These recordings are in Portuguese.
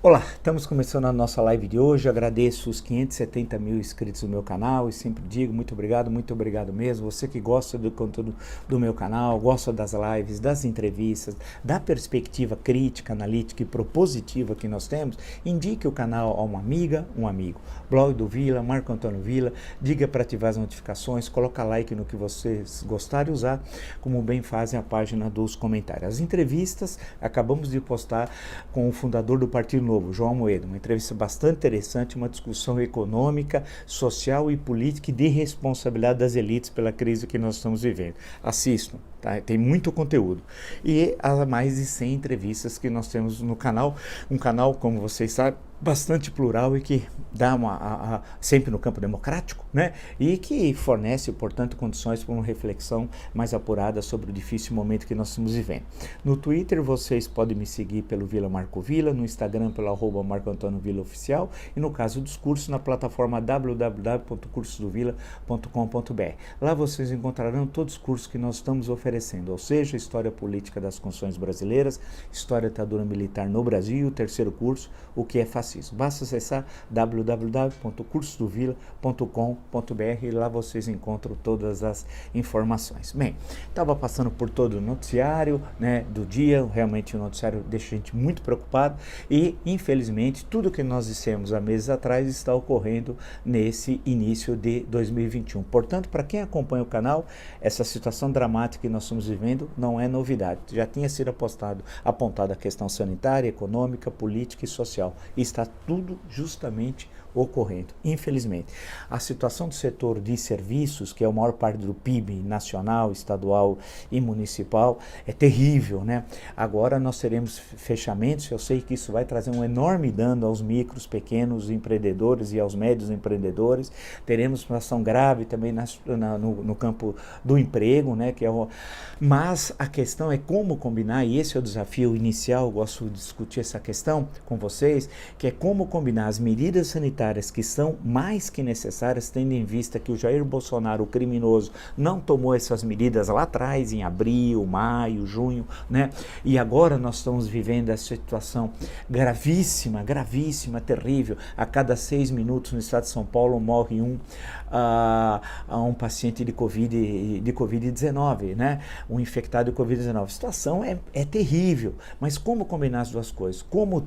Olá, estamos começando a nossa live de hoje. Agradeço os 570 mil inscritos no meu canal e sempre digo muito obrigado mesmo. Você que gosta do conteúdo do meu canal, gosta das lives, das entrevistas, da perspectiva crítica, analítica e propositiva que nós temos, indique o canal a uma amiga, um amigo. Blog do Vila, Marco Antônio Vila, diga para ativar as notificações, coloca like no que vocês gostarem de usar, como bem fazem a página dos comentários. As entrevistas, acabamos de postar com o fundador do Partido Novo, João Moedo, uma entrevista bastante interessante, uma discussão econômica, social e política e de responsabilidade das elites pela crise que nós estamos vivendo. Assistam, tá? Tem muito conteúdo. E há mais de 100 entrevistas que nós temos no canal, um canal, como vocês sabem, bastante plural e que dá sempre no campo democrático, né? E que fornece, portanto, condições para uma reflexão mais apurada sobre o difícil momento que nós estamos vivendo. No Twitter, vocês podem me seguir pelo Vila Marco Vila, no Instagram pelo @Marco Antônio Vila Oficial e no caso dos cursos na plataforma www.cursosdovila.com.br. Lá vocês encontrarão todos os cursos que nós estamos oferecendo, ou seja, História Política das Constituições Brasileiras, História da Ditadura Militar no Brasil, o terceiro curso, o que é fascismo. Basta acessar www.cursosdovila.com.br e lá vocês encontram todas as informações. Bem, estava passando por todo o noticiário, né, do dia, realmente o noticiário deixa a gente muito preocupado e, infelizmente, tudo que nós dissemos há meses atrás está ocorrendo nesse início de 2021. Portanto, para quem acompanha o canal, essa situação dramática que nós estamos vivendo não é novidade. Já tinha sido apontada a questão sanitária, econômica, política e social. E está tudo justamente ocorrendo, infelizmente. A situação do setor de serviços, que é a maior parte do PIB nacional, estadual e municipal, é terrível, né? Agora nós teremos fechamentos, eu sei que isso vai trazer um enorme dano aos micros, pequenos empreendedores e aos médios empreendedores. Teremos situação grave também no campo do emprego, né? Mas a questão é como combinar, e esse é o desafio inicial, eu gosto de discutir essa questão com vocês, que é como combinar as medidas sanitárias que são mais que necessárias, tendo em vista que o Jair Bolsonaro, o criminoso, não tomou essas medidas lá atrás, em abril, maio, junho, né? E agora nós estamos vivendo essa situação gravíssima, terrível. A cada 6 minutos no estado de São Paulo morre um paciente de Covid-19, né? Um infectado de Covid-19. A situação é terrível, mas como combinar as duas coisas? Como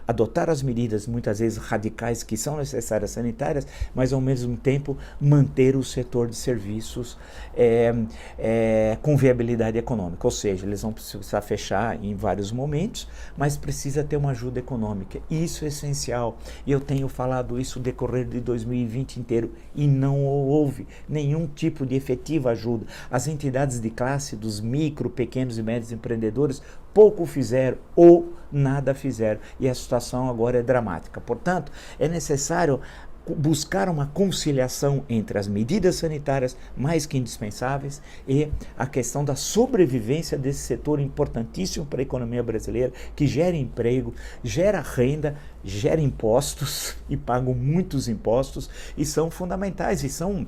adotar as medidas, muitas vezes radicais, que são necessárias sanitárias, mas ao mesmo tempo manter o setor de serviços com viabilidade econômica, ou seja, eles vão precisar fechar em vários momentos, mas precisa ter uma ajuda econômica. Isso é essencial, e eu tenho falado isso no decorrer de 2020 inteiro, e não houve nenhum tipo de efetiva ajuda. As entidades de classe dos micro, pequenos e médios empreendedores pouco fizeram ou nada fizeram, e a situação agora é dramática. Portanto, é necessário buscar uma conciliação entre as medidas sanitárias mais que indispensáveis e a questão da sobrevivência desse setor importantíssimo para a economia brasileira, que gera emprego, gera renda, gera impostos e pagam muitos impostos e são fundamentais e são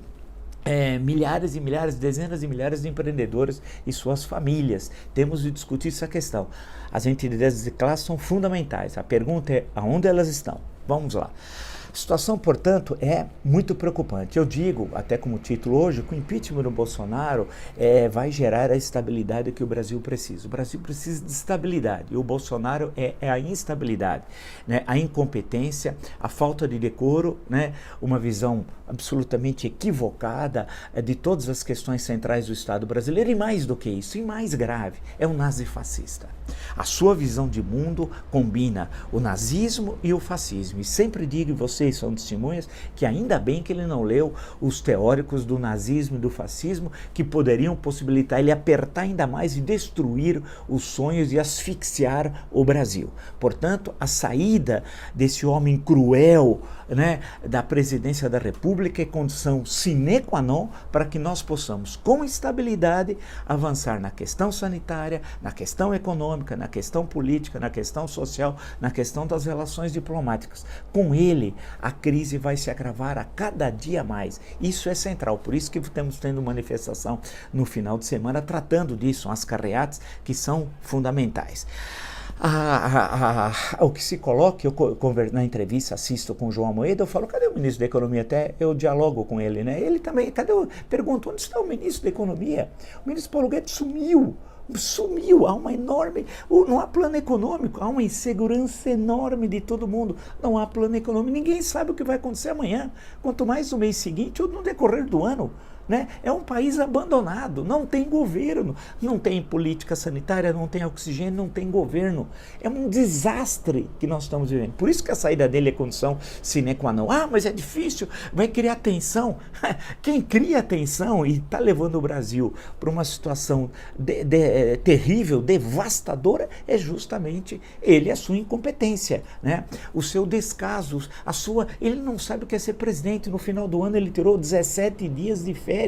milhares e milhares, dezenas de milhares de empreendedores e suas famílias. Temos de discutir essa questão. As entidades de classe são fundamentais. A pergunta é aonde elas estão? Vamos lá. A situação, portanto, é muito preocupante. Eu digo, até como título hoje, que o impeachment do Bolsonaro vai gerar a estabilidade que o Brasil precisa. O Brasil precisa de estabilidade e o Bolsonaro é a instabilidade, né? A incompetência, a falta de decoro, né? Uma visão absolutamente equivocada de todas as questões centrais do Estado brasileiro e mais do que isso, e mais grave, é o nazifascista. A sua visão de mundo combina o nazismo e o fascismo. E sempre digo, e vocês são testemunhas, que ainda bem que ele não leu os teóricos do nazismo e do fascismo que poderiam possibilitar ele apertar ainda mais e destruir os sonhos e asfixiar o Brasil. Portanto, a saída desse homem cruel, né, da presidência da República é condição sine qua non para que nós possamos, com estabilidade, avançar na questão sanitária, na questão econômica, na questão política, na questão social, na questão das relações diplomáticas. Com ele, a crise vai se agravar a cada dia mais. Isso é central, por isso que estamos tendo manifestação no final de semana tratando disso, as carreatas que são fundamentais. O que se coloca, na entrevista, assisto com o João Amoedo, eu falo, cadê o ministro da Economia? Até eu dialogo com ele, né? Ele também, pergunto, onde está o ministro da Economia? O ministro Paulo Guedes sumiu, há uma enorme, não há plano econômico, há uma insegurança enorme de todo mundo, não há plano econômico, ninguém sabe o que vai acontecer amanhã, quanto mais no mês seguinte ou no decorrer do ano. Né? É um país abandonado, não tem governo, não tem política sanitária, não tem oxigênio, não tem governo. É um desastre que nós estamos vivendo. Por isso que a saída dele é condição sine qua non. Mas é difícil, vai criar tensão. Quem cria tensão e está levando o Brasil para uma situação terrível, devastadora, é justamente ele, a sua incompetência, né? O seu descaso, ele não sabe o que é ser presidente. No final do ano ele tirou 17 dias de férias,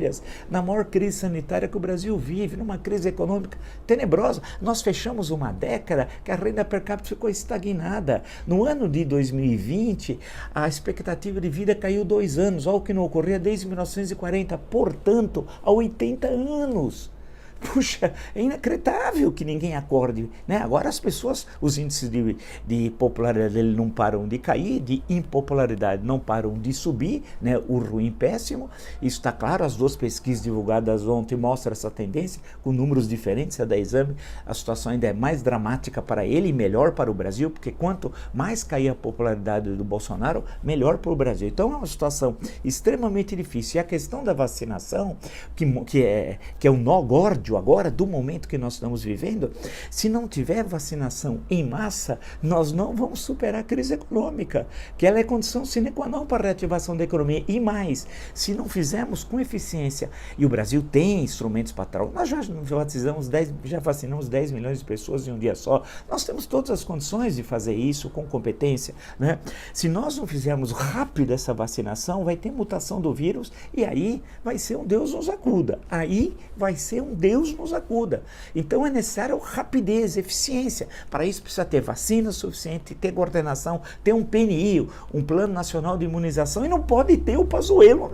na maior crise sanitária que o Brasil vive, numa crise econômica tenebrosa. Nós fechamos uma década que a renda per capita ficou estagnada. No ano de 2020, a expectativa de vida caiu 2 anos, algo que não ocorria desde 1940, portanto, há 80 anos. Puxa, é inacreditável que ninguém acorde, né? Agora as pessoas, os índices de popularidade dele não param de cair, de impopularidade não param de subir, né? O ruim péssimo, isso está claro, as 2 pesquisas divulgadas ontem mostram essa tendência, com números diferentes a 10 anos, a situação ainda é mais dramática para ele e melhor para o Brasil, porque quanto mais cair a popularidade do Bolsonaro, melhor para o Brasil. Então é uma situação extremamente difícil. E a questão da vacinação, que é um nó górdio agora, do momento que nós estamos vivendo, se não tiver vacinação em massa, nós não vamos superar a crise econômica, que ela é condição sine qua non para a reativação da economia. E mais, se não fizermos com eficiência, e o Brasil tem instrumentos para tal, nós já vacinamos 10 milhões de pessoas em um dia só, nós temos todas as condições de fazer isso com competência, né? Se nós não fizermos rápido essa vacinação, vai ter mutação do vírus, e aí vai ser um Deus nos acuda, nos acuda. Então é necessário rapidez, eficiência. Para isso precisa ter vacina suficiente, ter coordenação, ter um PNI, um Plano Nacional de Imunização, e não pode ter o Pazuello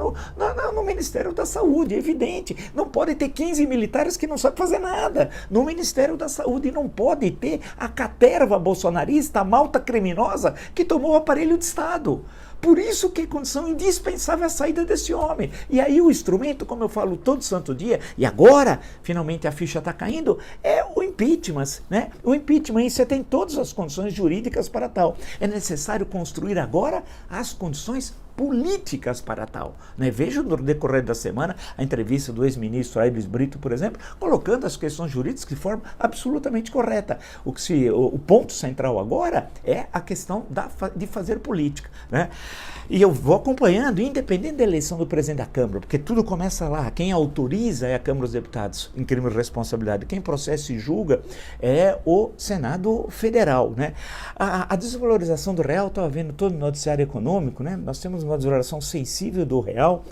no Ministério da Saúde, é evidente. Não pode ter 15 militares que não sabem fazer nada no Ministério da Saúde, e não pode ter a caterva bolsonarista, a malta criminosa que tomou o aparelho de Estado. Por isso que é condição indispensável a saída desse homem. E aí o instrumento, como eu falo todo santo dia, e agora, finalmente a ficha está caindo, é o impeachment, né? O impeachment, e você tem todas as condições jurídicas para tal. É necessário construir agora as condições políticas para tal, né? Vejo no decorrer da semana a entrevista do ex-ministro Aires Brito, por exemplo, colocando as questões jurídicas de forma absolutamente correta. O ponto central agora é a questão de fazer política, né? E eu vou acompanhando, independente da eleição do presidente da Câmara, porque tudo começa lá. Quem autoriza é a Câmara dos Deputados em crime de responsabilidade. Quem processa e julga é o Senado Federal, né? A desvalorização do real, estava vendo todo o noticiário econômico, né? Nós temos uma desvalorização sensível do real.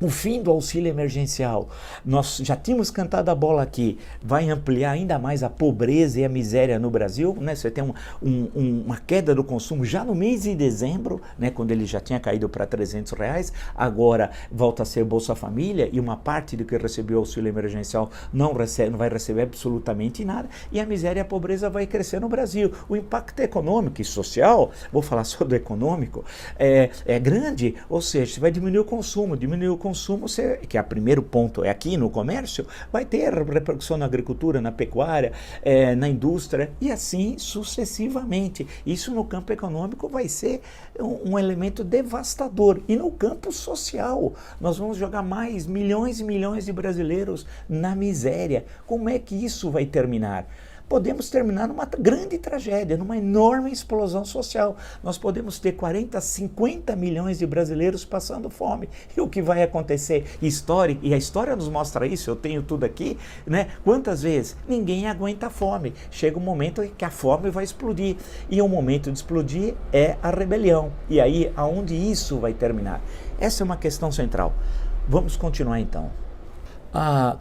O fim do auxílio emergencial, nós já tínhamos cantado a bola aqui, vai ampliar ainda mais a pobreza e a miséria no Brasil, né? Você tem uma queda do consumo já no mês de dezembro, né? Quando ele já tinha caído para R$300, agora volta a ser Bolsa Família, e uma parte do que recebeu auxílio emergencial não vai receber absolutamente nada, e a miséria e a pobreza vai crescer no Brasil. O impacto econômico e social, vou falar só do econômico, é grande, ou seja, você vai diminuir o consumo, que é o primeiro ponto, é aqui no comércio, vai ter repercussão na agricultura, na pecuária, na indústria, e assim sucessivamente. Isso no campo econômico vai ser um elemento devastador. E no campo social, nós vamos jogar mais milhões e milhões de brasileiros na miséria. Como é que isso vai terminar? Podemos terminar numa grande tragédia, numa enorme explosão social. Nós podemos ter 40, 50 milhões de brasileiros passando fome. E o que vai acontecer? E a história nos mostra isso, eu tenho tudo aqui, né? Quantas vezes? Ninguém aguenta a fome. Chega um momento em que a fome vai explodir. E o momento de explodir é a rebelião. E aí, aonde isso vai terminar? Essa é uma questão central. Vamos continuar então.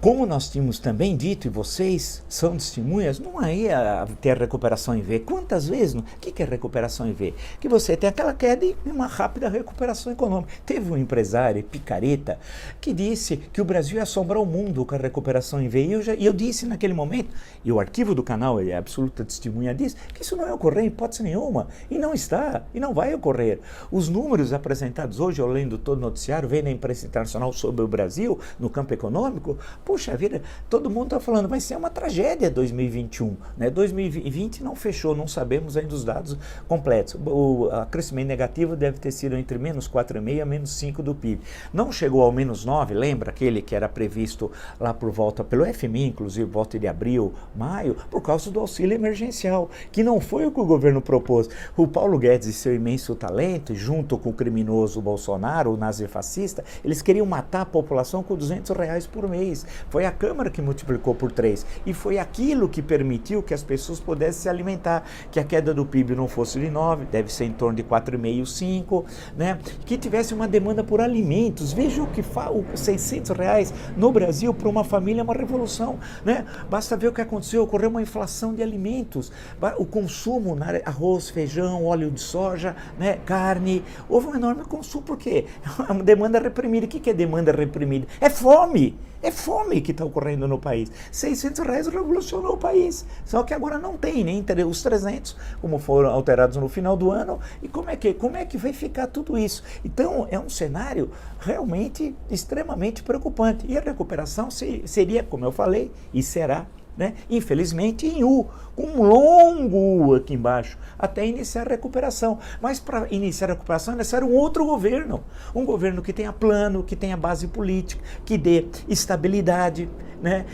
Como nós tínhamos também dito, e vocês são testemunhas, não ia ter recuperação em V. Quantas vezes? O que é recuperação em V? Que você tem aquela queda e uma rápida recuperação econômica. Teve um empresário, picareta, que disse que o Brasil ia assombrar o mundo com a recuperação em V. E eu disse naquele momento, e o arquivo do canal, ele é absoluta testemunha disso, que isso não ia ocorrer em hipótese nenhuma. E não está, e não vai ocorrer. Os números apresentados hoje, eu lendo todo o noticiário, vem na imprensa internacional sobre o Brasil, no campo econômico, puxa vida, todo mundo está falando, vai ser uma tragédia 2021, né? 2020 não fechou, não sabemos ainda os dados completos. O crescimento negativo deve ter sido entre menos 4,5% a menos 5% do PIB. Não chegou ao menos 9%, lembra aquele que era previsto lá por volta, pelo FMI, inclusive, volta de abril, maio, por causa do auxílio emergencial, que não foi o que o governo propôs. O Paulo Guedes e seu imenso talento, junto com o criminoso Bolsonaro, o nazifascista, eles queriam matar a população com R$200 por mês. Foi a Câmara que multiplicou por 3 e foi aquilo que permitiu que as pessoas pudessem se alimentar, que a queda do PIB não fosse de 9, deve ser em torno de 4,5, 5, né? Que tivesse uma demanda por alimentos. Veja o que R$600 no Brasil para uma família é uma revolução, né? Basta ver o que aconteceu, ocorreu uma inflação de alimentos, o consumo, arroz, feijão, óleo de soja, né? Carne, houve um enorme consumo. Por quê? É uma demanda reprimida. O que é demanda reprimida? É fome! É fome que está ocorrendo no país. R$600 revolucionou o país. Só que agora não tem nem os 300, como foram alterados no final do ano. E como é que vai ficar tudo isso? Então, é um cenário realmente extremamente preocupante. E a recuperação seria, como eu falei, e será, né? Infelizmente em U, com um longo U aqui embaixo, até iniciar a recuperação. Mas para iniciar a recuperação é necessário um outro governo, um governo que tenha plano, que tenha base política, que dê estabilidade, né?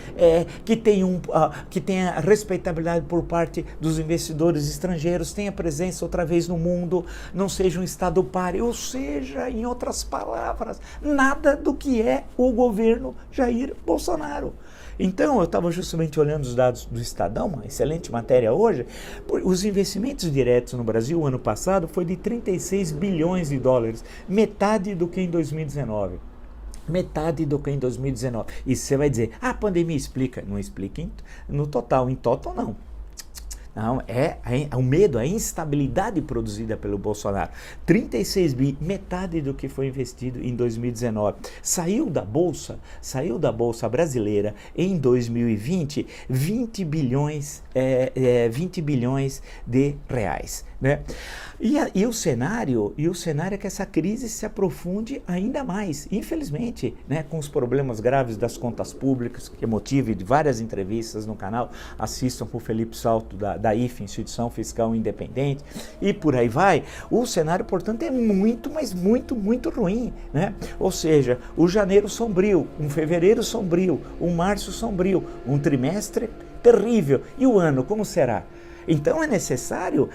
Que tenha respeitabilidade por parte dos investidores estrangeiros, tenha presença outra vez no mundo, não seja um Estado páreo, ou seja, em outras palavras, nada do que é o governo Jair Bolsonaro. Então, eu estava justamente olhando os dados do Estadão, uma excelente matéria hoje, os investimentos diretos no Brasil, ano passado, foi de 36 bilhões de dólares, metade do que em 2019. Metade do que em 2019. E você vai dizer, a pandemia explica. Não explica no total, em total não. Não, é o medo, a instabilidade produzida pelo Bolsonaro. 36 bi, metade do que foi investido em 2019. Saiu da Bolsa brasileira em 2020, 20 bilhões de reais. Né? E o cenário é que essa crise se aprofunde ainda mais, infelizmente, né? Com os problemas graves das contas públicas, que é motivo de várias entrevistas no canal, assistam com o Felipe Salto da IFE, Instituição Fiscal Independente, e por aí vai. O cenário, portanto, é muito, mas muito, muito ruim, né? Ou seja, o janeiro sombrio, um fevereiro sombrio, um março sombrio, um trimestre terrível. E o ano, como será? Então é necessário,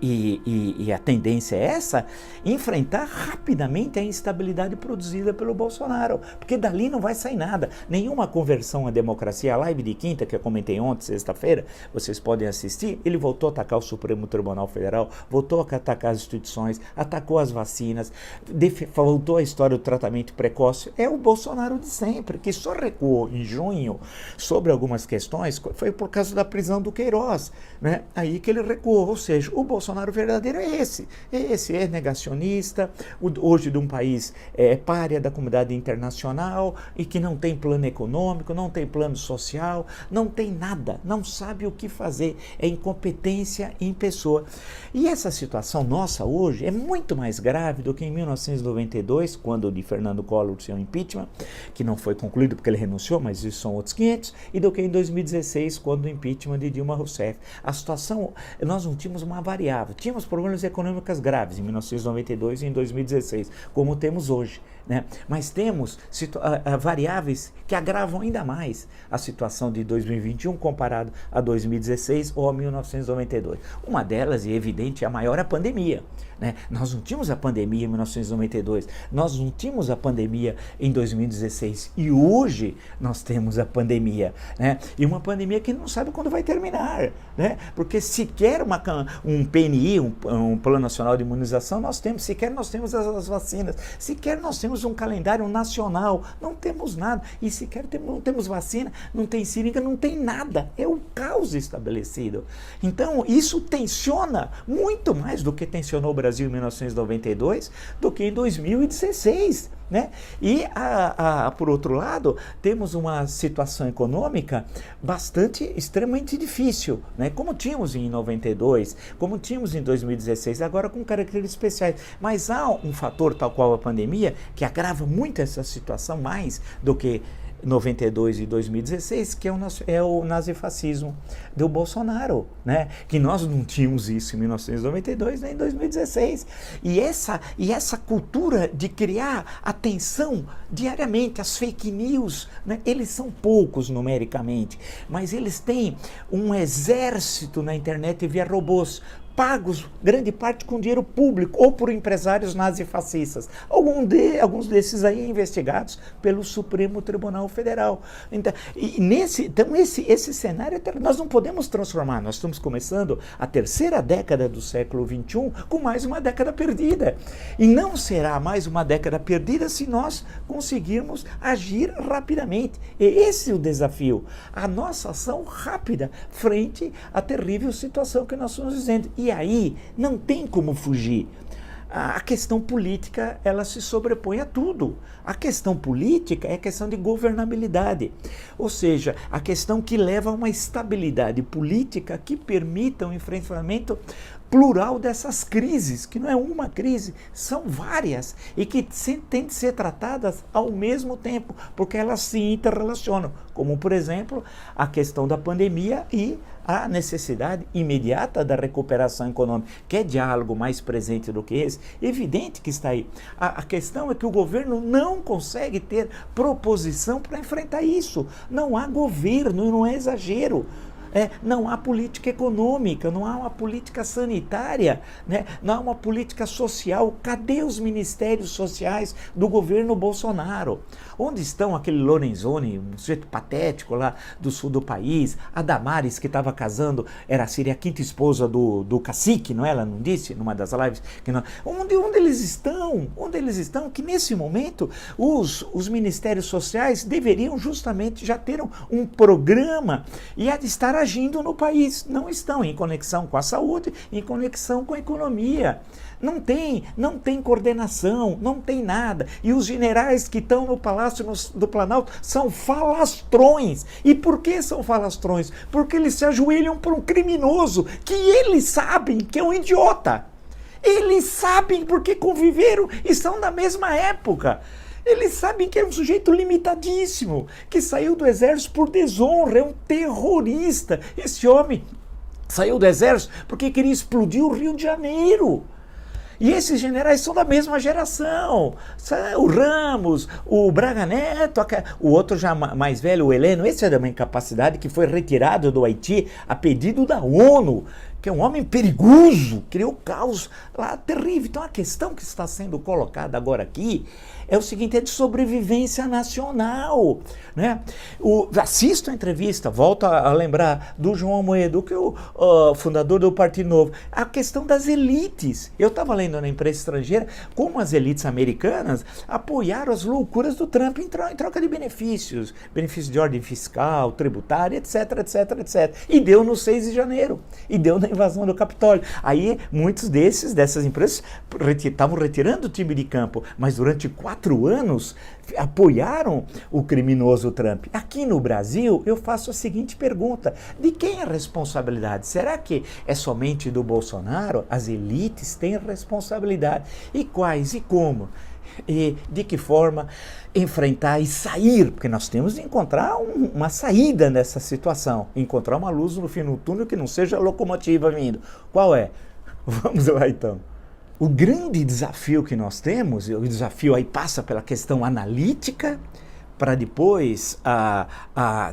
e a tendência é essa, enfrentar rapidamente a instabilidade produzida pelo Bolsonaro, porque dali não vai sair nada. Nenhuma conversão à democracia, a live de quinta que eu comentei ontem, sexta-feira, vocês podem assistir, ele voltou a atacar o Supremo Tribunal Federal, voltou a atacar as instituições, atacou as vacinas, voltou a história do tratamento precoce. É o Bolsonaro de sempre, que só recuou em junho sobre algumas questões, foi por causa da prisão do Queiroz, né? Aí que ele recuou, ou seja, o Bolsonaro verdadeiro é esse é negacionista, hoje de um país pária da comunidade internacional e que não tem plano econômico, não tem plano social, não tem nada, não sabe o que fazer, é incompetência em pessoa. E essa situação nossa hoje é muito mais grave do que em 1992, quando o de Fernando Collor tinha um impeachment, que não foi concluído porque ele renunciou, mas isso são outros 500, e do que em 2016, quando o impeachment de Dilma Rousseff. A situação, nós não tínhamos uma variável, tínhamos problemas econômicos graves em 1992 e em 2016, como temos hoje, né? Mas temos variáveis que agravam ainda mais a situação de 2021 comparado a 2016 ou a 1992. Uma delas, e evidente, a maior é a pandemia, né? Nós não tínhamos a pandemia em 1992, nós não tínhamos a pandemia em 2016 e hoje nós temos a pandemia, né? E uma pandemia que não sabe quando vai terminar, né? Porque sequer um PNI, um Plano Nacional de Imunização, nós temos, sequer nós temos as vacinas, sequer nós temos temos um calendário nacional, não temos nada, e sequer não temos vacina, não tem seringa, não tem nada, é o caos estabelecido. Então, isso tensiona muito mais do que tensionou o Brasil em 1992, do que em 2016. Né? E, por outro lado, temos uma situação econômica extremamente difícil, né? Como tínhamos em 92, como tínhamos em 2016, agora com características especiais. Mas há um fator, tal qual a pandemia, que agrava muito essa situação, mais do que 92 e 2016, que é o nazifascismo do Bolsonaro, né? Que nós não tínhamos isso em 1992 nem em 2016. E essa cultura de criar atenção diariamente, as fake news, né? Eles são poucos numericamente, mas eles têm um exército na internet via robôs, pagos, grande parte com dinheiro público ou por empresários nazifascistas. Alguns desses aí investigados pelo Supremo Tribunal Federal. Então, esse cenário, nós não podemos transformar, nós estamos começando a terceira década do século XXI com mais uma década perdida. E não será mais uma década perdida se nós conseguirmos agir rapidamente. E esse é o desafio, a nossa ação rápida frente à terrível situação que nós estamos vivendo. E aí não tem como fugir. A questão política, ela se sobrepõe a tudo. A questão política é a questão de governabilidade, ou seja, a questão que leva a uma estabilidade política que permita o enfrentamento plural dessas crises, que não é uma crise, são várias, e que têm de ser tratadas ao mesmo tempo, porque elas se interrelacionam, como, por exemplo, a questão da pandemia e a necessidade imediata da recuperação econômica. Quer diálogo mais presente do que esse? Evidente que está aí. A questão é que o governo não consegue ter proposição para enfrentar isso. Não há governo, não é exagero. Não há política econômica, não há uma política sanitária, né? Não há uma política social. Cadê os ministérios sociais do governo Bolsonaro? Onde estão aquele Lorenzoni, um sujeito patético lá do sul do país, a Damares, que estava casando, seria a quinta esposa do cacique, não é? Ela não disse numa das lives? Que não... Onde eles estão? Onde eles estão? Que nesse momento os ministérios sociais deveriam justamente já ter um programa e há de estar agindo no país. Não estão em conexão com a saúde, em conexão com a economia. Não tem coordenação, não tem nada. E os generais que estão no Palácio do Planalto são falastrões. E por que são falastrões? Porque eles se ajoelham para um criminoso que eles sabem que é um idiota. Eles sabem porque conviveram e são da mesma época. Eles sabem que é um sujeito limitadíssimo, que saiu do exército por desonra, é um terrorista. Esse homem saiu do exército porque queria explodir o Rio de Janeiro. E esses generais são da mesma geração. O Ramos, o Braga Neto, o outro já mais velho, o Heleno, esse é de uma incapacidade que foi retirado do Haiti a pedido da ONU, que é um homem perigoso, criou caos lá terrível. Então a questão que está sendo colocada agora aqui é o seguinte, é de sobrevivência nacional, né? Assisto a entrevista, volto a lembrar do João Amoedo, que é o fundador do Partido Novo, a questão das elites. Eu estava lendo na imprensa estrangeira como as elites americanas apoiaram as loucuras do Trump em troca de benefícios de ordem fiscal, tributária, etc, etc, etc. E deu no 6 de janeiro, e deu na invasão do Capitólio. Aí muitos dessas empresas estavam retirando o time de campo, mas durante 4 anos apoiaram o criminoso Trump. Aqui no Brasil, eu faço a seguinte pergunta: de quem é a responsabilidade? Será que é somente do Bolsonaro? As elites têm responsabilidade. E quais? E como? E de que forma enfrentar e sair? Porque nós temos de encontrar uma saída nessa situação, encontrar uma luz no fim do túnel que não seja a locomotiva vindo. Qual é? Vamos lá então. O grande desafio que nós temos, o desafio aí passa pela questão analítica, para depois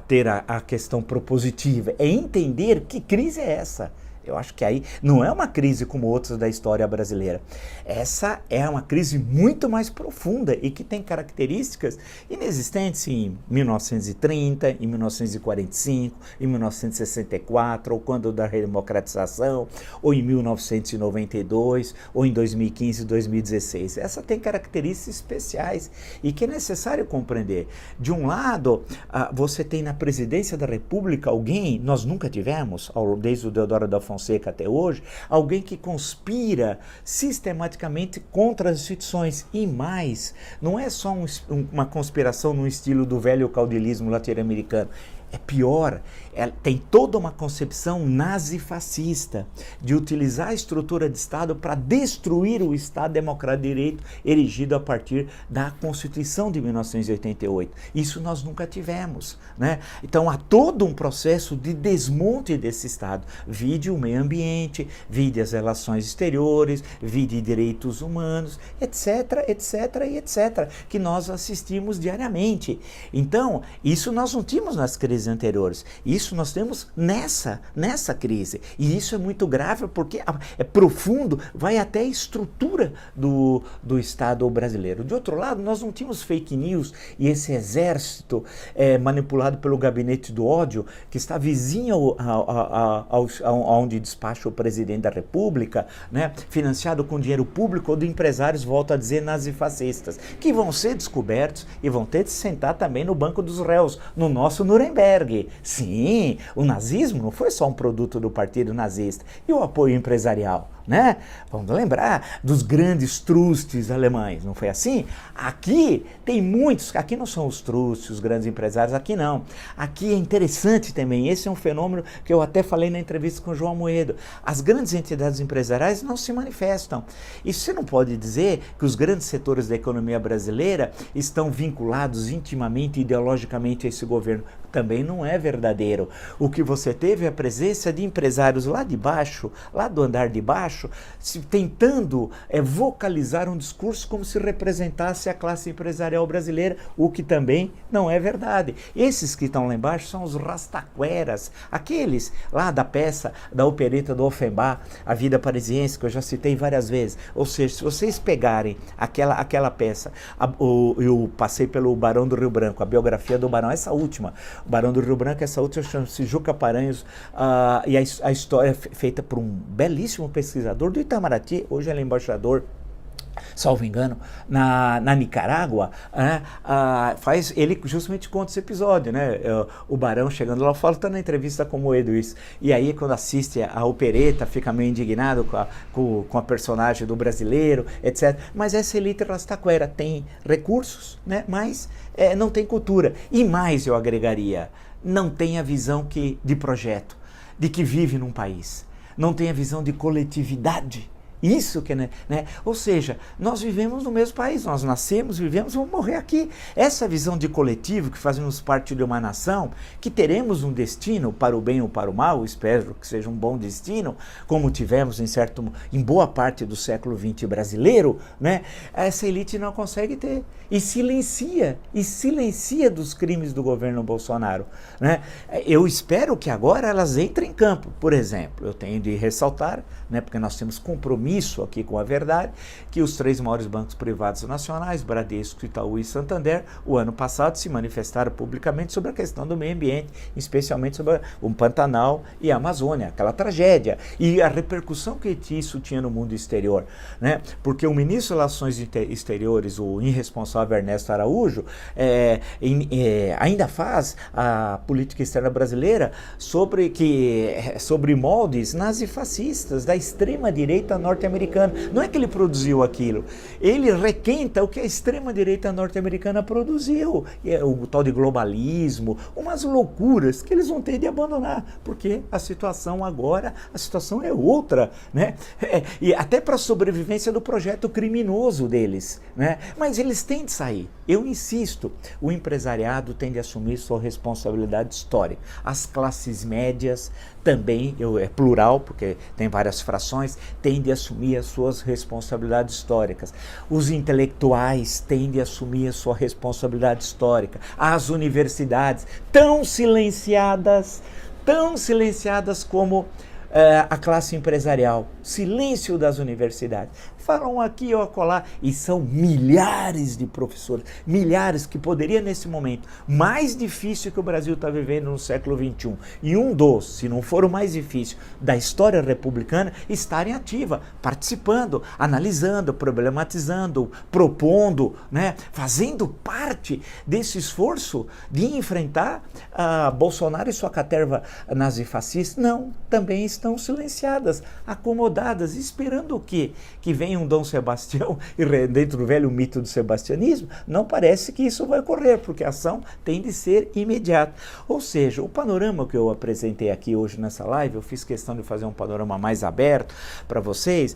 ter a questão propositiva, é entender que crise é essa. Eu acho que aí não é uma crise como outras da história brasileira. Essa é uma crise muito mais profunda e que tem características inexistentes em 1930, em 1945, em 1964, ou quando da redemocratização, ou em 1992, ou em 2015 e 2016. Essa tem características especiais e que é necessário compreender. De um lado, você tem na presidência da República alguém, nós nunca tivemos, desde o Deodoro da Fonseca até hoje, alguém que conspira sistematicamente contra as instituições. E mais, não é só uma conspiração no estilo do velho caudilismo latino-americano. É pior, tem toda uma concepção nazifascista de utilizar a estrutura de Estado para destruir o Estado Democrático de Direito erigido a partir da Constituição de 1988. Isso nós nunca tivemos, né? Então há todo um processo de desmonte desse Estado. Vide o meio ambiente, vide as relações exteriores, vide direitos humanos, etc, etc e etc, que nós assistimos diariamente. Então, isso nós não tínhamos nas crises anteriores. Isso nós temos nessa crise. E isso é muito grave porque é profundo, vai até a estrutura do Estado brasileiro. De outro lado, nós não tínhamos fake news e esse exército manipulado pelo gabinete do ódio, que está vizinho aonde despacha o presidente da República, né, financiado com dinheiro público ou de empresários, volto a dizer, nazifascistas, que vão ser descobertos e vão ter de sentar também no banco dos réus, no nosso Nuremberg. Sim, o nazismo não foi só um produto do partido nazista. E o apoio empresarial, né? Vamos lembrar dos grandes trustes alemães, não foi assim? Aqui tem muitos, aqui não são os trustes, os grandes empresários, aqui não. Aqui é interessante também, esse é um fenômeno que eu até falei na entrevista com o João Amoedo. As grandes entidades empresariais não se manifestam. E você não pode dizer que os grandes setores da economia brasileira estão vinculados intimamente e ideologicamente a esse governo. Também não é verdadeiro. O que você teve é a presença de empresários lá de baixo, lá do andar de baixo, tentando vocalizar um discurso como se representasse a classe empresarial brasileira, o que também não é verdade. Esses que estão lá embaixo são os rastaqueras, aqueles lá da peça, da opereta do Offenbach, A Vida Parisiense, que eu já citei várias vezes. Ou seja, se vocês pegarem aquela peça, eu passei pelo Barão do Rio Branco, a biografia do Barão, essa última, o Barão do Rio Branco, essa outra chama-se Juca Paranhos, e a história é feita por um belíssimo pesquisador do Itamaraty, hoje ele é embaixador, salvo engano, na Nicarágua, né? Ele justamente conta esse episódio, né? O Barão chegando lá, fala, tá na entrevista com o Moedo isso, e aí quando assiste a opereta, fica meio indignado com a personagem do brasileiro, etc. Mas essa elite rastaquera tem recursos, né? Mas não tem cultura. E mais eu agregaria, não tem a visão de projeto, de que vive num país. Não tem a visão de coletividade. Isso que, né? Ou seja, nós vivemos no mesmo país, nós nascemos, vivemos, vamos morrer aqui. Essa visão de coletivo, que fazemos parte de uma nação, que teremos um destino para o bem ou para o mal, espero que seja um bom destino, como tivemos em boa parte do século XX brasileiro, né? Essa elite não consegue ter. E silencia dos crimes do governo Bolsonaro, né? Eu espero que agora elas entrem em campo. Por exemplo, eu tenho de ressaltar, né, porque nós temos compromisso aqui com a verdade, que os 3 maiores bancos privados nacionais, Bradesco, Itaú e Santander, o ano passado se manifestaram publicamente sobre a questão do meio ambiente, especialmente sobre o Pantanal e a Amazônia, aquela tragédia, e a repercussão que isso tinha no mundo exterior, né? Porque o ministro de Relações Exteriores, o irresponsável Ernesto Araújo, ainda faz a política externa brasileira sobre moldes nazifascistas da extrema-direita norte-americana. Não é que ele produziu aquilo, ele requenta o que a extrema-direita norte-americana produziu, o tal de globalismo, umas loucuras que eles vão ter de abandonar, porque a situação é outra, né? E até para a sobrevivência do projeto criminoso deles, né? Mas eles têm de sair. Eu insisto, o empresariado tem de assumir sua responsabilidade histórica. As classes médias também, é plural, porque tem várias frações, têm de assumir as suas responsabilidades históricas. Os intelectuais têm de assumir a sua responsabilidade histórica. As universidades, tão silenciadas como a classe empresarial, silêncio das universidades. Falam aqui ou acolá, e são milhares de professores, milhares que poderia nesse momento, mais difícil que o Brasil está vivendo no século XXI, e um dos, se não for o mais difícil, da história republicana, estarem ativa, participando, analisando, problematizando, propondo, né, fazendo parte desse esforço de enfrentar Bolsonaro e sua caterva nazifascista. Não, também estão silenciadas, acomodadas, esperando o quê? Que venha um Dom Sebastião e dentro do velho mito do sebastianismo, não parece que isso vai ocorrer, porque a ação tem de ser imediata. Ou seja, o panorama que eu apresentei aqui hoje nessa live, eu fiz questão de fazer um panorama mais aberto para vocês,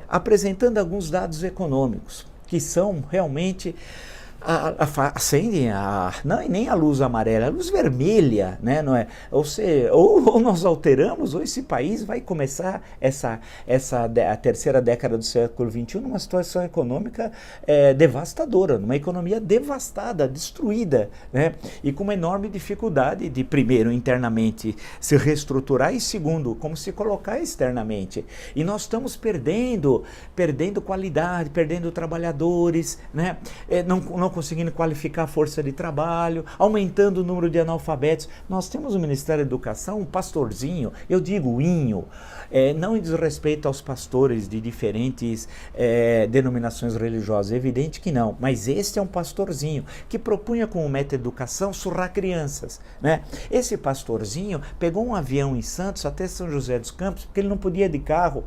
apresentando alguns dados econômicos, que são realmente acendem não é nem a luz amarela, a luz vermelha, né? Não é? Ou nós alteramos, ou esse país vai começar a terceira década do século XXI numa situação econômica devastadora, numa economia devastada, destruída, né? E com uma enorme dificuldade de, primeiro, internamente se reestruturar e, segundo, como se colocar externamente. E nós estamos perdendo qualidade, perdendo trabalhadores, né? Não conseguindo qualificar a força de trabalho, aumentando o número de analfabetos. Nós temos no Ministério da Educação um pastorzinho, eu digo inho, não em desrespeito aos pastores de diferentes denominações religiosas, é evidente que não, mas este é um pastorzinho que propunha como meta educação surrar crianças, né? Esse pastorzinho pegou um avião em Santos até São José dos Campos, porque ele não podia de carro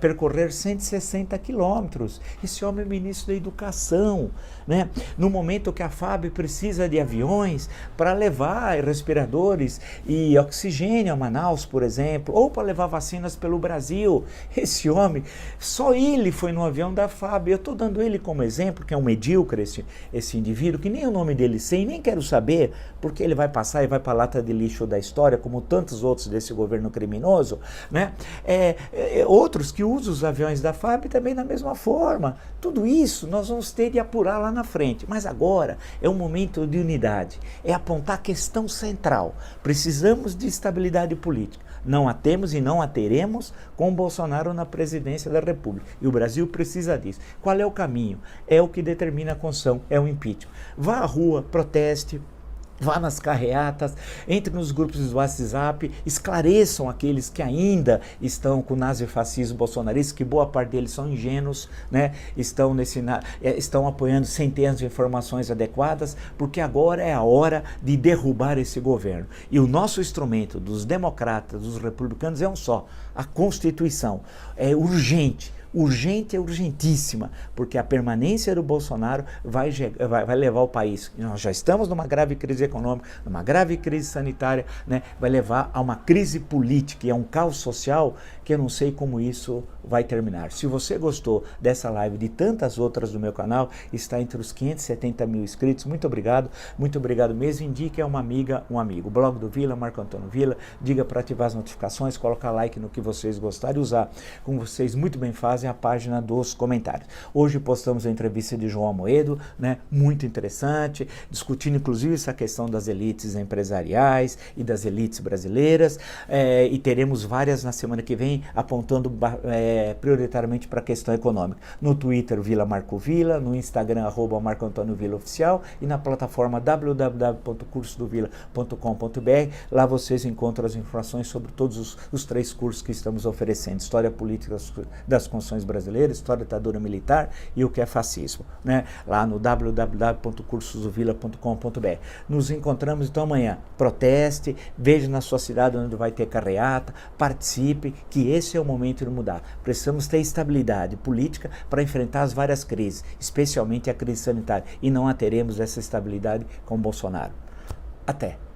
percorrer 160 quilômetros. Esse homem é ministro da Educação, né? No momento que a FAB precisa de aviões para levar respiradores e oxigênio a Manaus, por exemplo, ou para levar vacinas pelo Brasil, esse homem, só ele foi no avião da FAB. Eu estou dando ele como exemplo, que é um medíocre esse indivíduo, que nem o nome dele sei, nem quero saber, porque ele vai passar e vai para a lata de lixo da história, como tantos outros desse governo criminoso, né? Outros que usam os aviões da FAB também da mesma forma. Tudo isso nós vamos ter de apurar lá na frente. Mas agora é um momento de unidade, é apontar a questão central. Precisamos de estabilidade política. Não a temos e não a teremos com Bolsonaro na presidência da República. E o Brasil precisa disso. Qual é o caminho? É o que determina a Constituição, é o impeachment. Vá à rua, proteste, vá nas carreatas, entre nos grupos do WhatsApp, esclareçam aqueles que ainda estão com o nazifascismo bolsonarista, que boa parte deles são ingênuos, né? Estão apoiando sem ter as informações adequadas, porque agora é a hora de derrubar esse governo. E o nosso instrumento dos democratas, dos republicanos é um só, a Constituição. É urgente. Urgente é urgentíssima, porque a permanência do Bolsonaro vai levar o país, nós já estamos numa grave crise econômica, numa grave crise sanitária, né? Vai levar a uma crise política e a um caos social que eu não sei como isso vai terminar. Se você gostou dessa live e de tantas outras do meu canal, está entre os 570 mil inscritos, muito obrigado mesmo, indique a uma amiga, um amigo. O blog do Vila, Marco Antônio Vila, diga para ativar as notificações, colocar like no que vocês gostarem e usar, como vocês muito bem fazem, a página dos comentários. Hoje postamos a entrevista de João Amoedo, né, muito interessante, discutindo inclusive essa questão das elites empresariais e das elites brasileiras, e teremos várias na semana que vem, apontando prioritariamente para a questão econômica. No Twitter, Vila Marco Vila, no Instagram, @Marco Antônio Vila Oficial, e na plataforma www.cursodovila.com.br. Lá vocês encontram as informações sobre todos os 3 cursos que estamos oferecendo: História Política das Constituições Brasileiras, História da Ditadura Militar e o que é fascismo, né? Lá no www.cursodovila.com.br. Nos encontramos então amanhã. Proteste, veja na sua cidade onde vai ter carreata, participe, que esse é o momento de mudar. Precisamos ter estabilidade política para enfrentar as várias crises, especialmente a crise sanitária, e não a teremos essa estabilidade com Bolsonaro. Até!